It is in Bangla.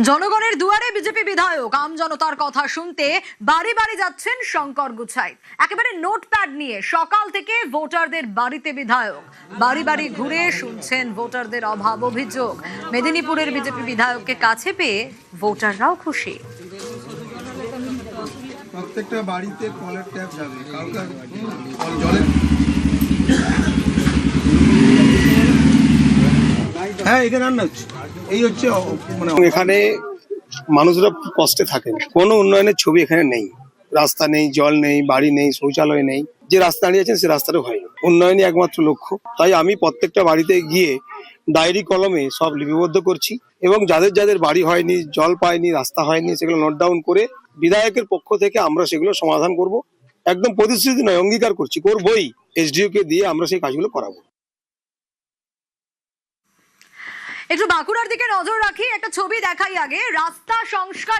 জনগণের দুয়ারে বিজেপি বিধায়ক আম জনতার কথা শুনতে বাড়ি বাড়ি যাচ্ছেন শঙ্কর গুছাই। একেবারে নোটপ্যাড নিয়ে সকাল থেকে ভোটারদের বাড়িতে বিধায়ক বাড়ি বাড়ি ঘুরে শুনছেন ভোটারদের অভাব অভিযোগ। মেদিনীপুরের বিজেপি বিধায়ককে কাছে পেয়ে ভোটাররাও খুশি। প্রত্যেকটা বাড়িতে কলের ট্যাপ যাবে, কাউকে জলের হ্যাঁ এখানে রান্না হচ্ছে, এই হচ্ছে মানে এখানে মানুষরা কষ্টে থাকেন। কোনো উন্নয়নের ছবি এখানে নেই, রাস্তা নেই, জল নেই, বাড়ি নেই, শৌচালয় নেই। যে রাস্তা দাঁড়িয়েছেন সে রাস্তাটা হয়নি। উন্নয়নই একমাত্র লক্ষ্য। তাই আমি প্রত্যেকটা বাড়িতে গিয়ে ডায়েরি কলমে সব লিপিবদ্ধ করছি এবং যাদের যাদের বাড়ি হয়নি, জল পায়নি, রাস্তা হয়নি, সেগুলো নোট ডাউন করে বিধায়কের পক্ষ থেকে আমরা সেগুলো সমাধান করব। একদম প্রতিশ্রুতি নয়, অঙ্গীকার করছি, করবই। এসডিও কে দিয়ে আমরা সেই কাজগুলো করাবো। একটু বাঁকুড়ার দিকে নজর রাখি, একটা ছবি দেখাই আগে। রাস্তা সংস্কার